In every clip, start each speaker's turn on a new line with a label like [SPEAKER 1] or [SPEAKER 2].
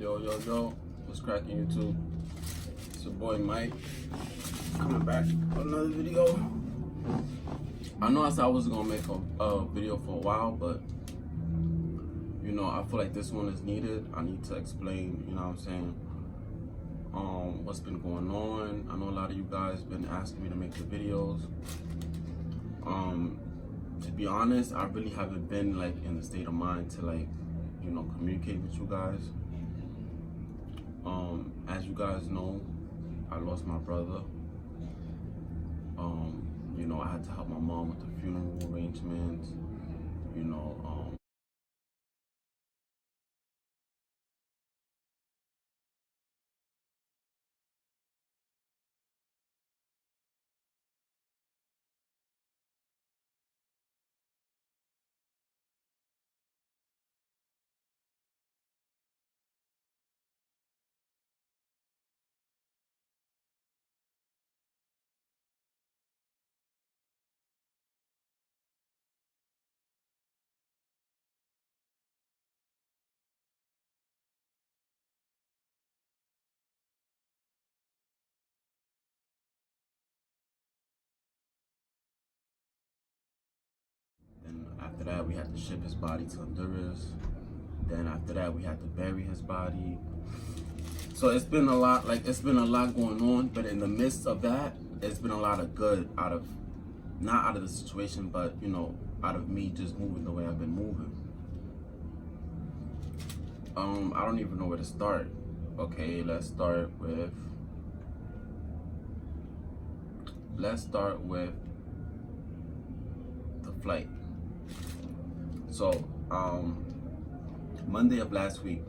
[SPEAKER 1] Yo, what's cracking YouTube? It's your boy Mike, coming back with another video. I know I said I was gonna make a video for a while, but you know, I feel like this one is needed. I need to explain, you know what I'm saying, what's been going on. I know a lot of you guys been asking me to make the videos. To be honest, I really haven't been like in the state of mind to like, you know, communicate with you guys. As you guys know, I lost my brother. You know, I had to help my mom with the funeral arrangements, you know, and after that we had to ship his body to Honduras. Then after that we had to bury his body. So it's been a lot, like it's been a lot going on, but in the midst of that, it's been a lot of good out of, not out of the situation, but you know, out of me just moving the way I've been moving. I don't even know where to start. Okay, let's start with the flight. So Monday of last week,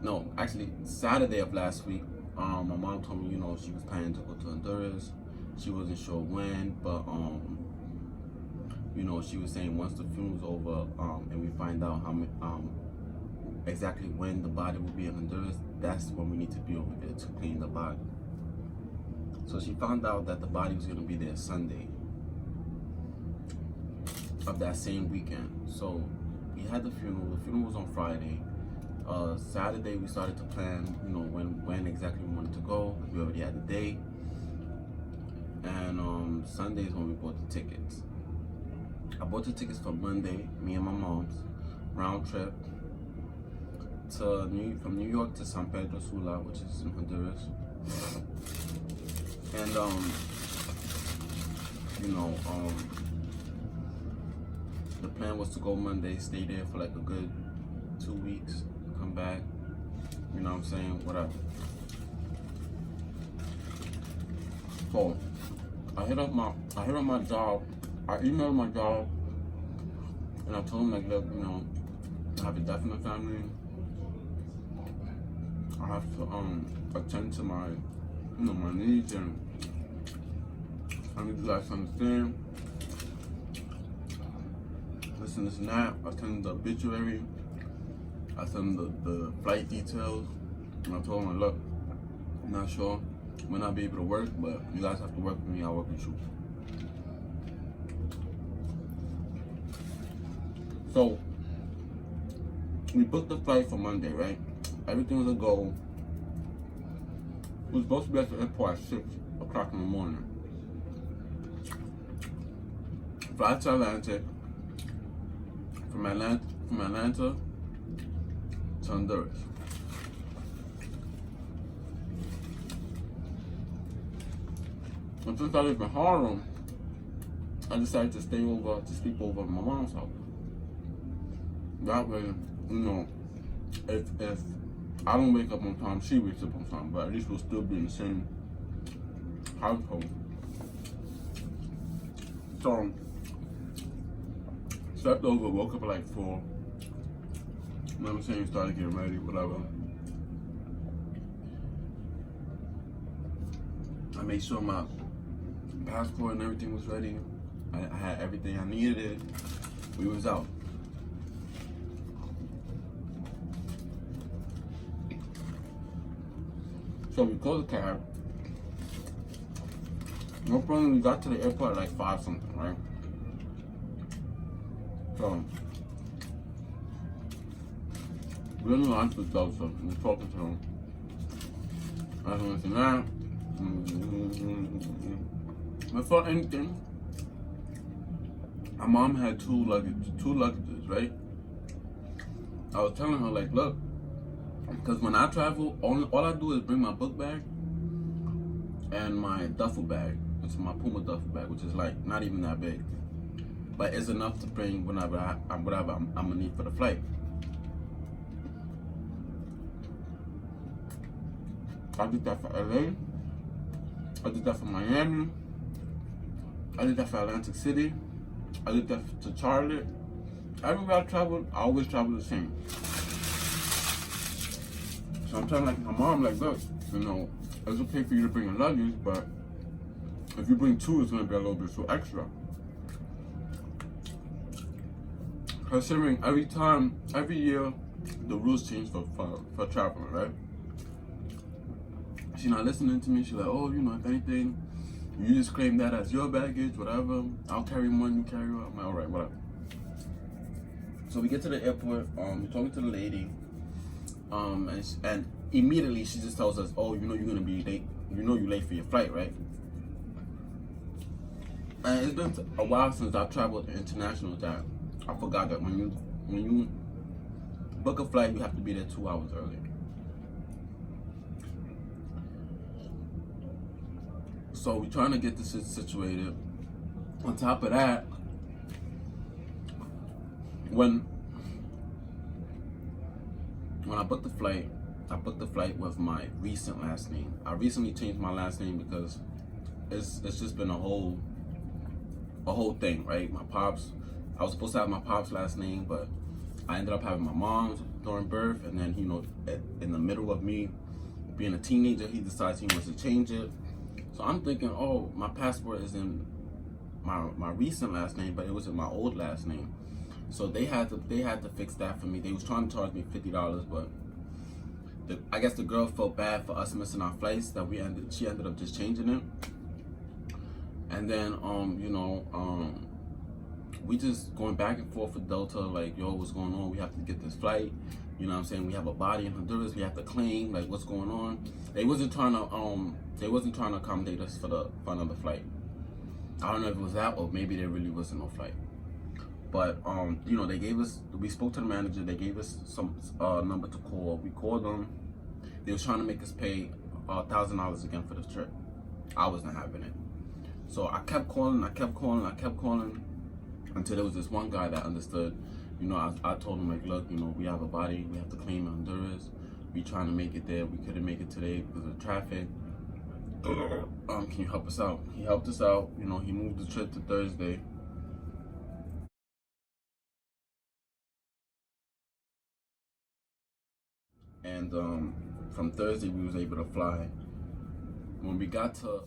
[SPEAKER 1] no, actually Saturday of last week, my mom told me, you know, she was planning to go to Honduras. She wasn't sure when, but you know, she was saying once the funeral's over, and we find out how exactly when the body will be in Honduras, that's when we need to be over there to clean the body. So she found out that the body was gonna be there Sunday of that same weekend. So we had the funeral. The funeral was on Friday. Saturday we started to plan, you know, when exactly we wanted to go. We already had the date. And Sunday is when we bought the tickets. I bought the tickets for Monday, me and my mom's round trip from New York to San Pedro Sula, which is in Honduras. And you know, the plan was to go Monday, stay there for like a good 2 weeks, come back, you know what I'm saying, whatever. So I hit up my job, I emailed my job, and I told them like, look, you know, I have a death in the family. I have to attend to my, you know, my needs, and I need you guys to understand. Listen, this and that. I sent the obituary. I sent the flight details, and I told them, look, I'm not sure when I'll be able to work, but you guys have to work with me. I'll work with you. So we booked the flight for Monday, right? Everything was a go. We were supposed to be at the airport at 6 o'clock in the morning. Fly to Atlantic. From Atlanta to Honduras. And since I live in Harlem, I decided to sleep over at my mom's house. That way, you know, if I don't wake up on time, she wakes up on time, but at least we'll still be in the same household. So, slept over, woke up at like 4. You know what I'm saying? Started getting ready, whatever. I made sure my passport and everything was ready. I had everything I needed. We was out. So we called the cab. No problem, we got to the airport at like 5 something, right? So really liked the doctor. We were talking to him. I was listening to that. Before anything, my mom had two luggages, right? I was telling her, like, look, because when I travel, all I do is bring my book bag and my duffel bag. It's my Puma duffel bag, which is like not even that big, but it's enough to bring whatever I'm gonna need for the flight. I did that for LA. I did that for Miami. I did that for Atlantic City. I did that to Charlotte. Everywhere I traveled, I always travel the same. So I'm telling like my mom, like, look, you know, it's okay for you to bring a luggage, but if you bring two, it's gonna be a little bit so extra. Considering every year, the rules change for traveling, right? She's not listening to me. She's like, oh, you know, if anything, you just claim that as your baggage, whatever. I'll carry one, you carry one. I'm like, all right, whatever. So we get to the airport. We're talking to the lady, and immediately she just tells us, oh, you know, you're gonna be late. You know, you're late for your flight, right? And it's been a while since I've traveled international that I forgot that when you book a flight, you have to be there 2 hours early. So we're trying to get this situated. On top of that, when I booked the flight, I booked the flight with my recent last name. I recently changed my last name because it's just been a whole thing, right? My pops, I was supposed to have my pops' last name, but I ended up having my mom's during birth, and then, you know, in the middle of me being a teenager, he decides he wants to change it. So I'm thinking, oh, my passport is in my recent last name, but it was in my old last name. So they had to fix that for me. They was trying to charge me $50, but I guess the girl felt bad for us missing our flights that she ended up just changing it. And then we just going back and forth with Delta, like, yo, what's going on? We have to get this flight. You know what I'm saying? We have a body in Honduras. We have to claim, like, what's going on? They wasn't trying to accommodate us for another flight. I don't know if it was that, or maybe there really wasn't no flight. But you know, we spoke to the manager. They gave us some number to call. We called them. They was trying to make us pay $1,000 again for the trip. I wasn't having it. So I kept calling until there was this one guy that understood. You know, I told him, like, look, you know, we have a body, we have to claim in Honduras. We trying to make it there. We couldn't make it today because of traffic. Can you help us out? He helped us out. You know, he moved the trip to Thursday. And from Thursday, we was able to fly. When we got to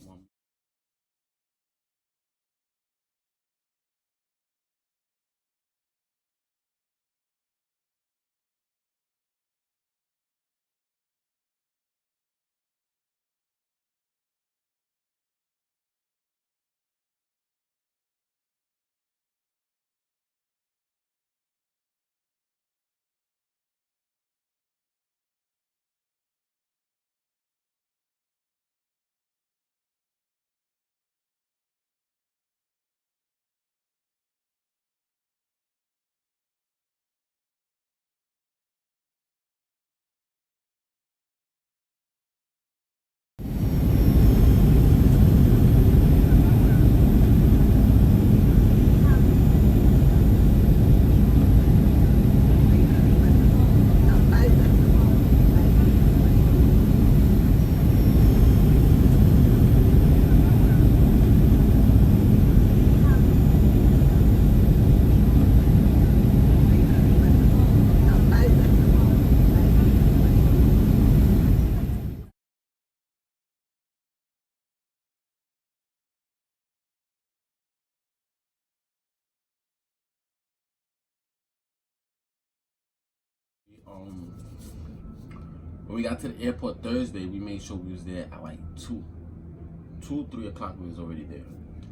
[SPEAKER 1] when we got to the airport Thursday, we made sure we was there at like 3 o'clock. We was already there.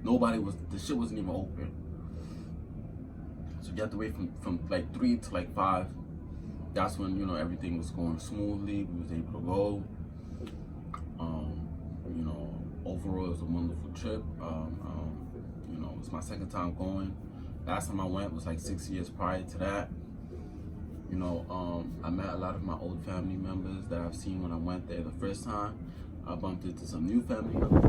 [SPEAKER 1] The shit wasn't even open. So you have to wait from like 3 to like 5. that's when, you know, everything was going smoothly. We was able to go. You know, overall it was a wonderful trip. You know, it's my second time going. Last time I went was like 6 years prior to that. You know, I met a lot of my old family members that I've seen when I went there the first time. I bumped into some new family members.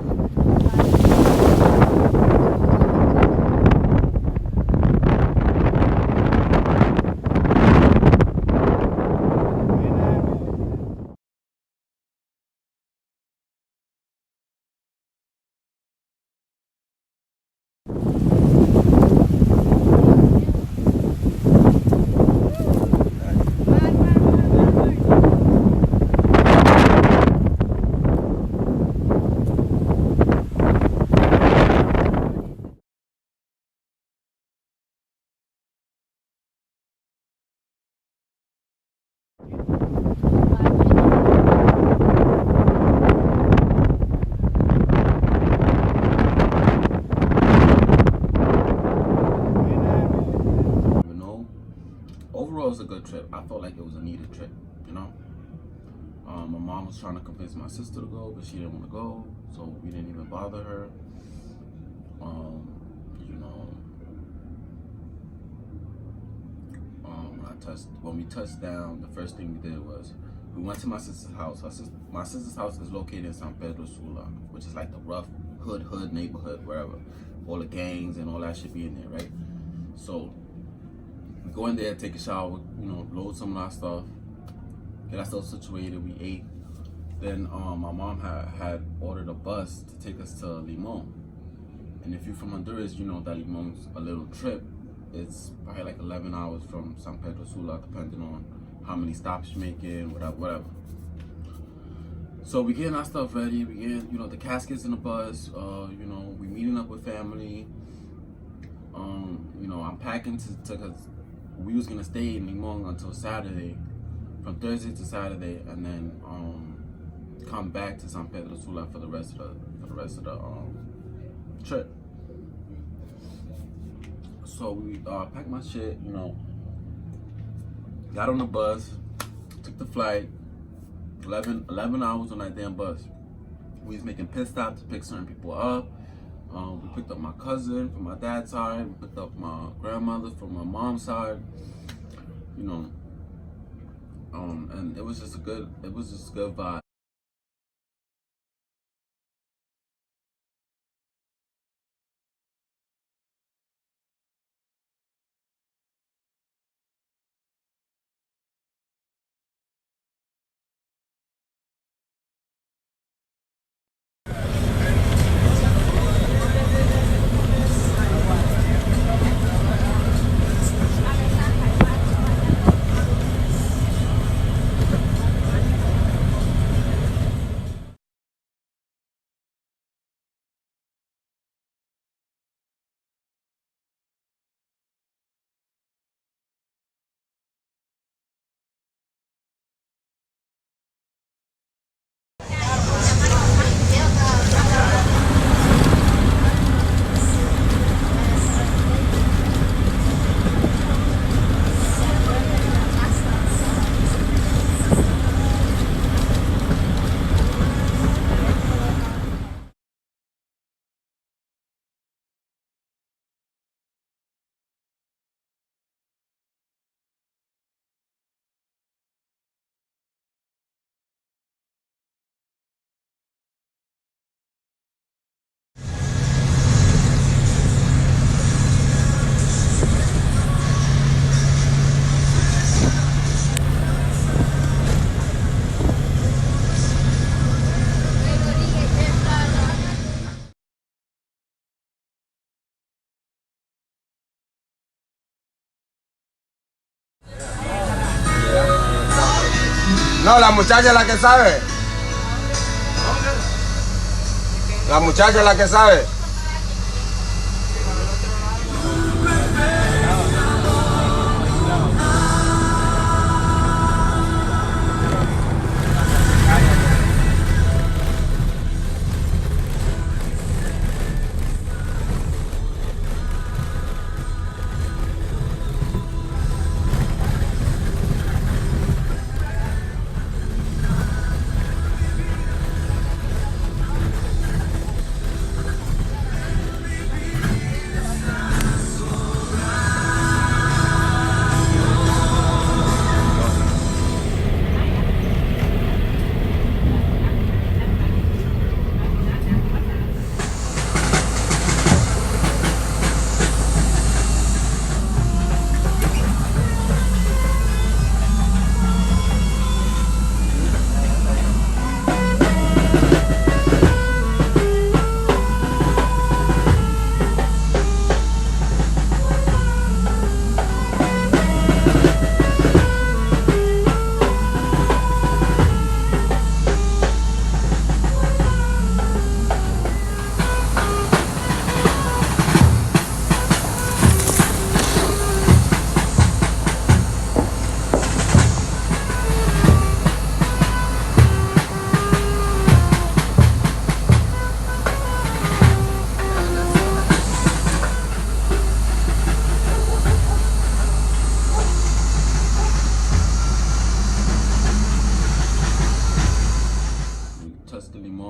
[SPEAKER 1] You know, overall it was a good trip. I felt like it was a needed trip, you know. My mom was trying to convince my sister to go, but she didn't want to go, so we didn't even bother her. You know, when we touched down, the first thing we did was we went to my sister's house. My sister's house is located in San Pedro Sula, which is like the rough hood neighborhood, wherever all the gangs and all that should be in there, right? So we go in there, take a shower, you know, load some of our stuff, get ourselves situated. We ate. Then my mom had ordered a bus to take us to Limon. And if you're from Honduras, you know that Limon's a little trip. It's probably like 11 hours from San Pedro Sula, depending on how many stops you're making, whatever. So we getting our stuff ready. We getting, you know, the caskets in the bus. You know, we meeting up with family. You know, I'm packing to cause we was gonna stay in Limon until Saturday, from Thursday to Saturday, and then come back to San Pedro Sula for the rest of the trip. So we packed my shit, you know, got on the bus, took the flight, 11 hours on that damn bus. We was making pit stops to pick certain people up. We picked up my cousin from my dad's side. We picked up my grandmother from my mom's side. You know, and it was just a good vibe.
[SPEAKER 2] No, la muchacha es la que sabe. La muchacha es la que sabe.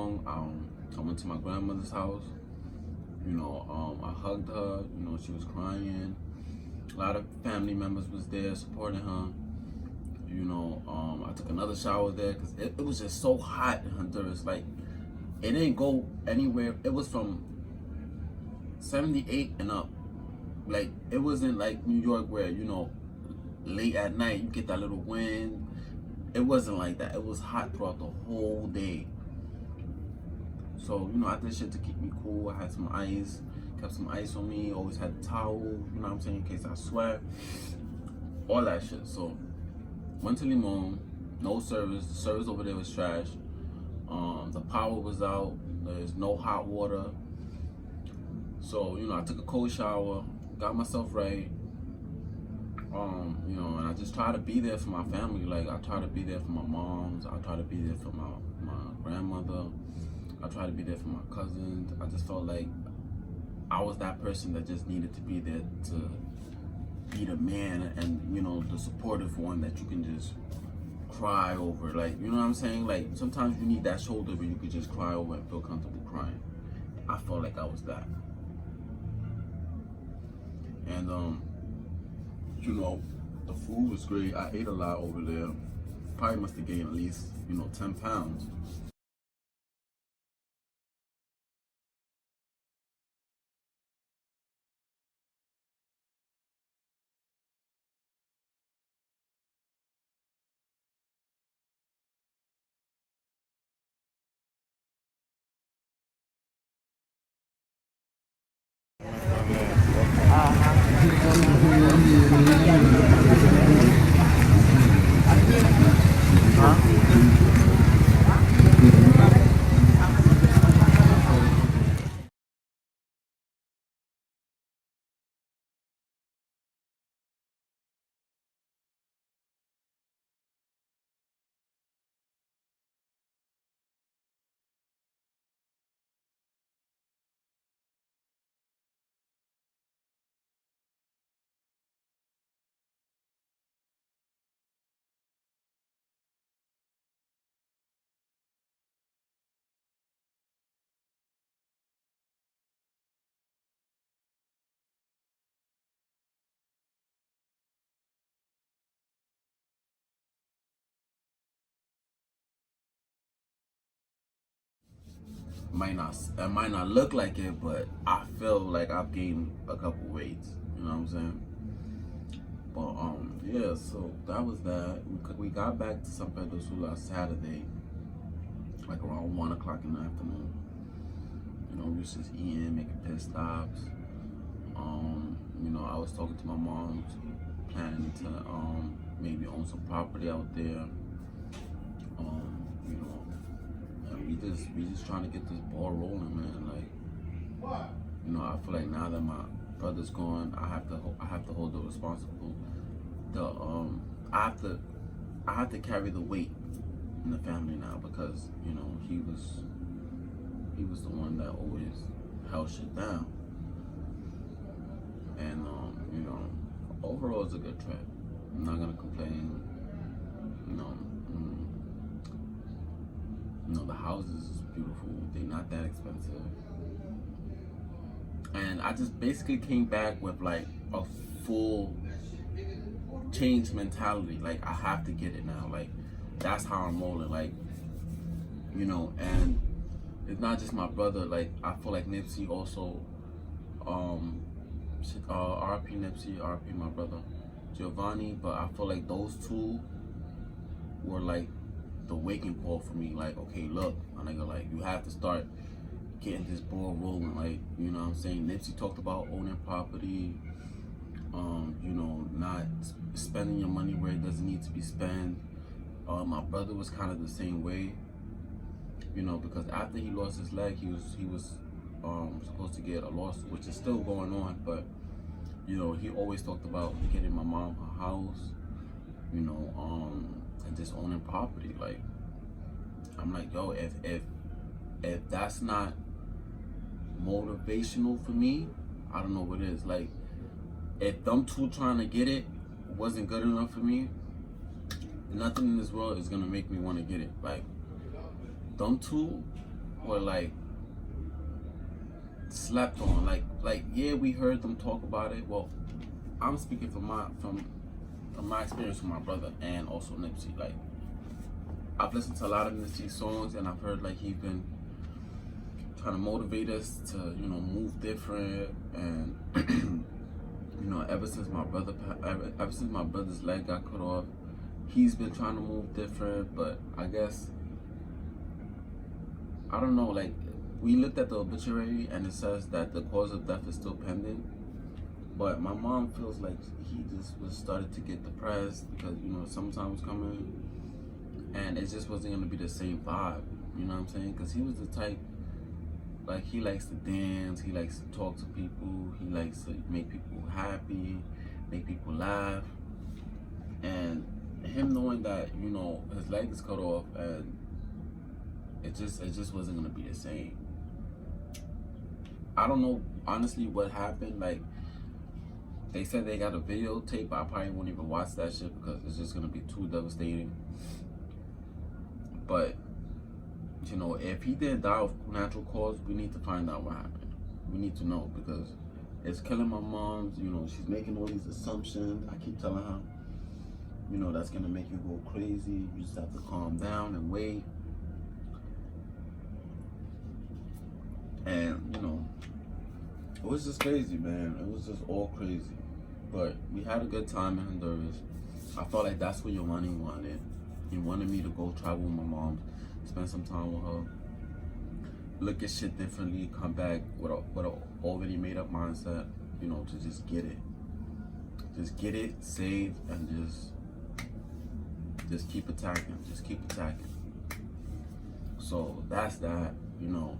[SPEAKER 1] long. I went to my grandmother's house. I hugged her. She was crying. A lot of family members was there supporting her. I took another shower there because it was just so hot in Honduras. Like, it didn't go anywhere. It was from 78 and up. Like, it wasn't like New York where, late at night you get that little wind. It wasn't like that. It was hot throughout the whole day. So, I did shit to keep me cool. I had some ice, kept some ice on me, always had a towel, you know what I'm saying, in case I sweat. All that shit. So, went to Limon, no service. The service over there was trash. The power was out. There's no hot water. So, I took a cold shower, got myself right. And I just try to be there for my family. Like, I try to be there for my moms. I try to be there for my grandmother. I try to be there for my cousins. I just felt like I was that person that just needed to be there to be the man and, the supportive one that you can just cry over. Like, you know what I'm saying? Like, sometimes you need that shoulder where you could just cry over and feel comfortable crying. I felt like I was that. And, the food was great. I ate a lot over there. Probably must have gained at least, 10 pounds. It might not look like it, but I feel like I've gained a couple weights. You know what I'm saying? But yeah. So that was that. We got back to San Pedro Sula Saturday, like around 1 o'clock in the afternoon. We was just eating, making pit stops. I was talking to my mom, planning to maybe own some property out there. We just trying to get this ball rolling, man. Like, I feel like now that my brother's gone, I have to hold the responsible. I have to carry the weight in the family now because he was the one that always held shit down. And overall it's a good trip. I'm not gonna complain. The houses is beautiful. They're not that expensive. And I just basically came back with like a full change mentality. Like, I have to get it now. Like, that's how I'm rolling. Like, and it's not just my brother. Like, I feel like Nipsey also, RP Nipsey, RP my brother Giovanni. But I feel like those two were like the waking call for me. Like, okay, look, my nigga, like, you have to start getting this ball rolling. Like, you know what I'm saying? Nipsey talked about owning property, not spending your money where it doesn't need to be spent. My brother was kind of the same way, because after he lost his leg, he was supposed to get a lawsuit, which is still going on. But he always talked about getting my mom a house, and just owning property. Like, I'm like, yo, if that's not motivational for me, I don't know what is. Like, if them two trying to get it wasn't good enough for me, nothing in this world is gonna make me want to get it. Like, them two were like slept on. Like yeah, we heard them talk about it. Well, I'm speaking from my experience with my brother and also Nipsey. Like I've listened to a lot of Nipsey songs and I've heard like he's been trying to motivate us to, you know, move different. And you know, ever since my brother's leg got cut off, he's been trying to move different. But I guess, I don't know, like we looked at the obituary and it says that the cause of death is still pending. But my mom feels like he just was started to get depressed because, you know, summertime was coming and it just wasn't gonna be the same vibe. You know what I'm saying? Because he was the type, like he likes to dance, he likes to talk to people, he likes to make people happy, make people laugh. And him knowing that, you know, his leg is cut off and it just wasn't gonna be the same. I don't know honestly what happened. Like they said they got a videotape, but I probably won't even watch that shit because it's just gonna be too devastating. But you know, if he didn't die of natural cause, we need to find out what happened. We need to know because it's killing my mom. You know, she's making all these assumptions. I keep telling her, you know, that's gonna make you go crazy. You just have to calm down and wait. And you know, it was just crazy, man. It was just all crazy. But we had a good time in Honduras. I felt like that's what your money wanted. He wanted me to go travel with my mom, spend some time with her, look at shit differently, come back with a already made up mindset, you know, to just get it. Just get it, save, and just keep attacking. Just keep attacking. So that's that, you know.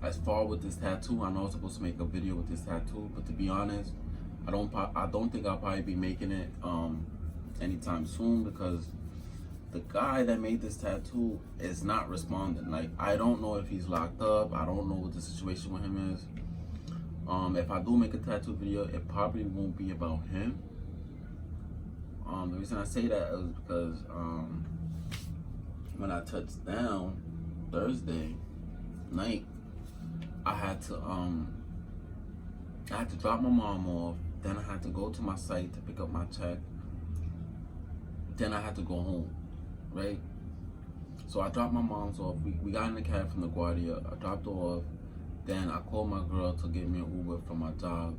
[SPEAKER 1] As far with this tattoo, I know I was supposed to make a video with this tattoo, but to be honest, I don't think I'll probably be making it anytime soon because the guy that made this tattoo is not responding. Like I don't know if he's locked up. I don't know what the situation with him is. If I do make a tattoo video, it probably won't be about him. The reason I say that is because when I touched down Thursday night, I had to drop my mom off. Then I had to go to my site to pick up my check. Then I had to go home, right? So I dropped my mom's off. We got in the cab from the Guardia. I dropped her off. Then I called my girl to get me an Uber from my job,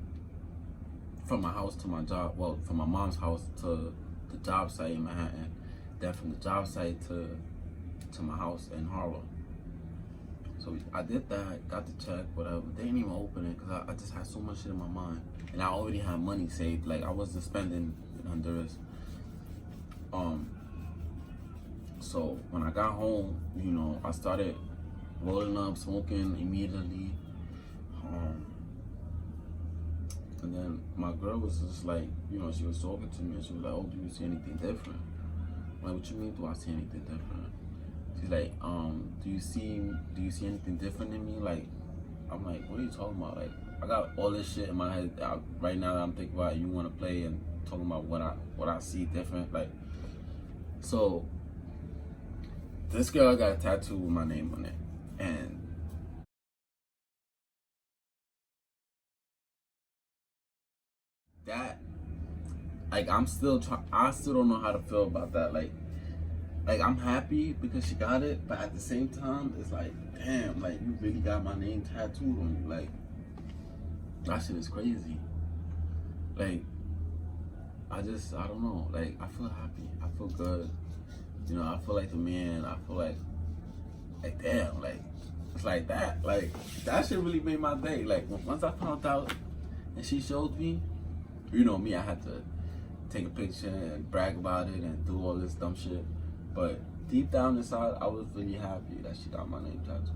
[SPEAKER 1] from my house to my job. Well, from my mom's house to the job site in Manhattan. Then from the job site to my house in Harlem. So I did that, got the check, whatever. They didn't even open it because I just had so much shit in my mind. And I already had money saved. Like I wasn't spending in Honduras. So when I got home, you know, I started rolling up, smoking immediately. And then my girl was just like, you know, she was talking to me and she was like, oh, do you see anything different? I'm like, what you mean, do I see anything different? She's like, do you see anything different in me? Like, I'm like, what are you talking about? Like, I got all this shit in my head right now that I'm thinking about. You want to play and talking about what I see different. Like, so this girl got a tattoo with my name on it, and that, like, I still don't know how to feel about that. Like I'm happy because she got it, but at the same time, it's like, damn, like you really got my name tattooed on you. Like that shit is crazy. Like I don't know. Like I feel happy. I feel good. You know, I feel like the man. I feel like damn, like it's like that. Like that shit really made my day. Like once I found out and she showed me, you know me, I had to take a picture and brag about it and do all this dumb shit. But deep down inside, I was really happy that she got my name tattooed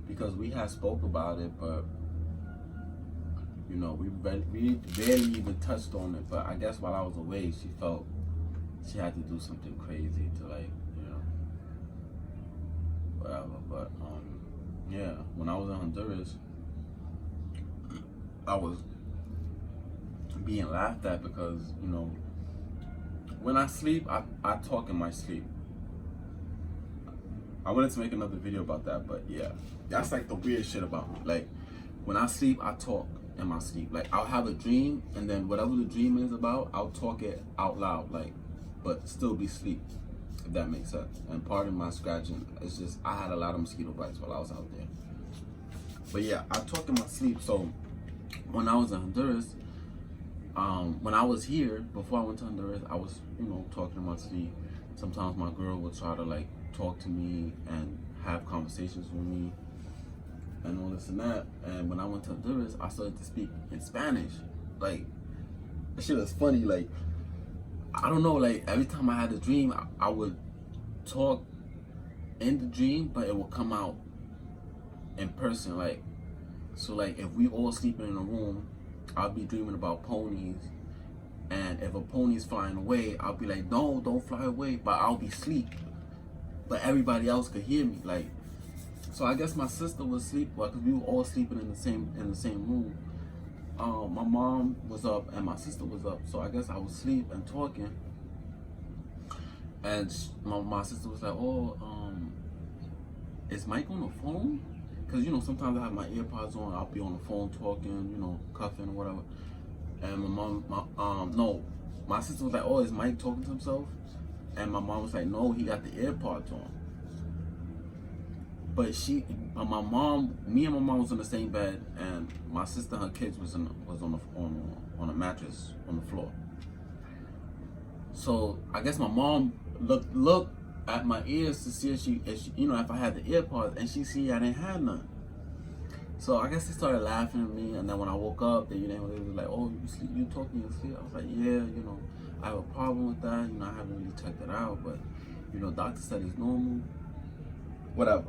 [SPEAKER 1] because we had spoke about it, but you know, we barely even touched on it. But I guess while I was away, she felt she had to do something crazy to, like, you know, whatever. But yeah, when I was in Honduras, I was being laughed at because, you know, when I sleep, I talk in my sleep. I wanted to make another video about that, but yeah, that's like the weird shit about me. Like when I sleep, I talk in my sleep. Like I'll have a dream, and then whatever the dream is about, I'll talk it out loud, like, but still be asleep, if that makes sense. And pardon my scratching, it's just I had a lot of mosquito bites while I was out there. But yeah, I talk in my sleep. So when I was in Honduras, when I was here, before I went to Honduras, I was, you know, talking in my sleep. Sometimes my girl would try to like talk to me and have conversations with me and all this and that. And when I went to Honduras, I started to speak in Spanish. Like, that shit was funny. Like, I don't know, like every time I had a dream, I would talk in the dream, but it would come out in person. Like, so like if we all sleeping in a room, I'll be dreaming about ponies, and if a pony's flying away, I'll be like, no, don't fly away, but I'll be asleep, but everybody else could hear me. Like, so I guess my sister was asleep, because we were all sleeping in the same room. My mom was up and my sister was up, so I guess I was asleep and talking, and my sister was like, oh, is Mike on the phone? Because, you know, sometimes I have my earpods on, I'll be on the phone talking, you know, cuffing or whatever. And my sister was like, oh, is Mike talking to himself? And my mom was like, no, he got the earpods on. But me and my mom was on the same bed, and my sister and her kids was on a mattress on the floor. So I guess my mom looked at my ears to see if she, you know, if I had the earpods, and she see I didn't have none. So I guess they started laughing at me, and then when I woke up, they was like, "Oh, you talking in your sleep?" I was like, "Yeah, you know, I have a problem with that. You know, I haven't really checked it out, but you know, doctor said it's normal, whatever."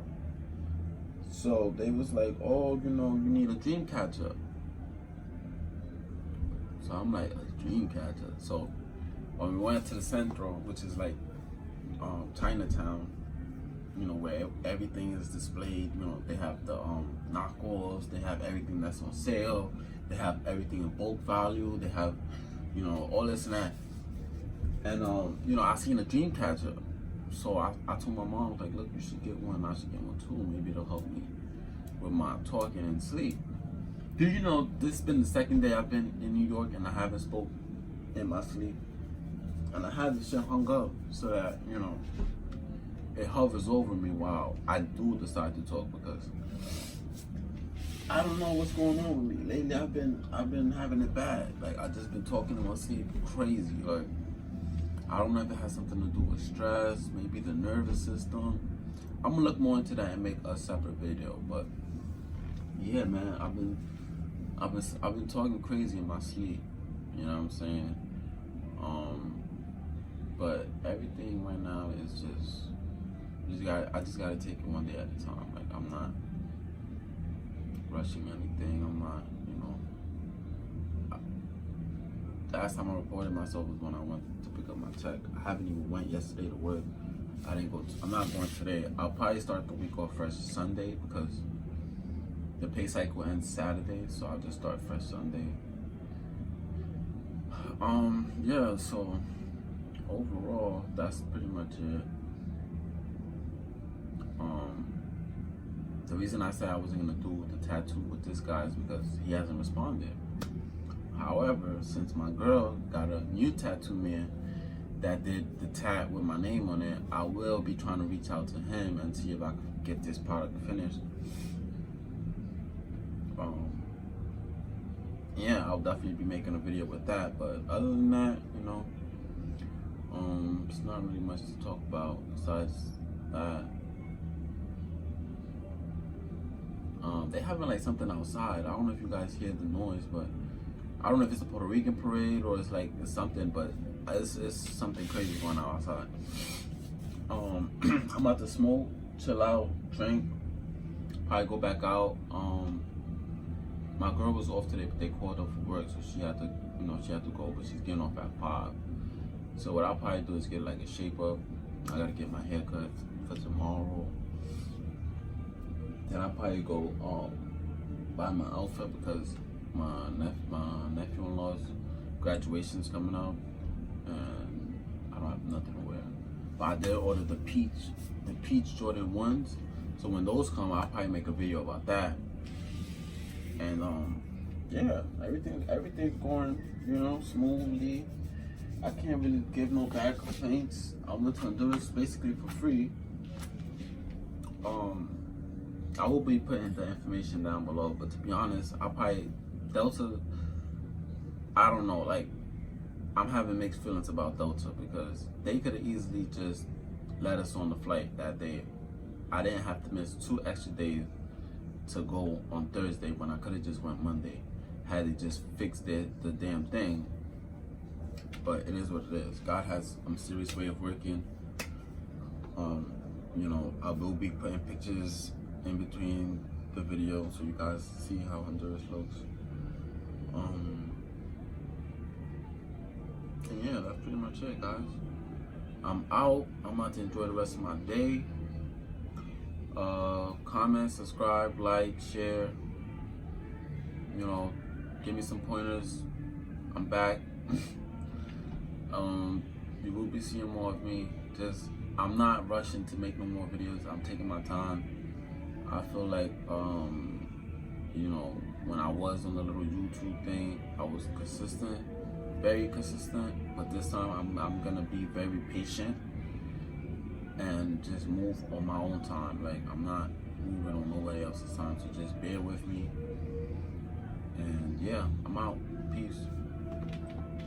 [SPEAKER 1] So they was like, "Oh, you know, you need a dream catcher." So I'm like, "A dream catcher?" So when we went to the Centro, which is like Chinatown, you know, where everything is displayed. You know, they have the knockoffs, they have everything that's on sale, they have everything in bulk value, they have, you know, all this and that. And you know, I seen a dream catcher, so I told my mom, like, look, you should get one. I should get one too. Maybe it'll help me with my talking and sleep. Do you know this has been the second day I've been in New York and I haven't spoke in my sleep, and I had this shit hung up so that, you know, it hovers over me while I do decide to talk, because I don't know what's going on with me lately. I've been having it bad. Like, I just been talking in my sleep crazy. Like, I don't know if it has something to do with stress, maybe the nervous system. I'm gonna look more into that and make a separate video. But yeah, man, I've been talking crazy in my sleep. You know what I'm saying? But everything right now is just I just gotta take it one day at a time. Like, I'm not rushing anything. I'm not, you know. Last time I reported myself was when I went to pick up my check. I haven't even went yesterday to work. I'm not going today. I'll probably start the week off fresh Sunday, because the pay cycle ends Saturday, so I'll just start fresh Sunday. Yeah, so overall, that's pretty much it. The reason I said I wasn't gonna do the tattoo with this guy is because he hasn't responded. However, since my girl got a new tattoo man that did the tat with my name on it, I will be trying to reach out to him and see if I can get this product finished. Yeah, I'll definitely be making a video with that. But other than that, you know, it's not really much to talk about besides that. They having like something outside. I don't know if you guys hear the noise, but I don't know if it's a Puerto Rican parade or it's something, but it's something crazy going on outside. I'm about to smoke, chill out, drink, probably go back out. My girl was off today, but they called her for work, so she had to go, but she's getting off at 5. So what I'll probably do is get like a shape up. I gotta get my hair cut for tomorrow. Then I'll probably go buy my outfit, because my nephew-in-law's graduation's coming up, and I don't have nothing to wear. But I did order the peach Jordan 1s. So when those come, I'll probably make a video about that. And yeah, everything's going, you know, smoothly. I can't really give no bad complaints. I went to Honduras basically for free. I will be putting the information down below, but to be honest, I'll probably Delta. I don't know, like I'm having mixed feelings about Delta because they could have easily just let us on the flight that day. I didn't have to miss 2 extra days to go on Thursday when I could have just went Monday. Had they just fixed the damn thing. But it is what it is. God has a mysterious way of working. You know, I will be putting pictures in between the video so you guys see how Honduras looks. And yeah, that's pretty much it, guys. I'm out. I'm about to enjoy the rest of my day. Comment, subscribe, like, share. You know, give me some pointers. I'm back. You will be seeing more of me. I'm not rushing to make no more videos. I'm taking my time. I feel like, you know, when I was on the little YouTube thing, I was consistent, very consistent. But this time, I'm gonna be very patient and just move on my own time. Like I'm not moving on nobody else's time. So just bear with me. And yeah, I'm out. Peace.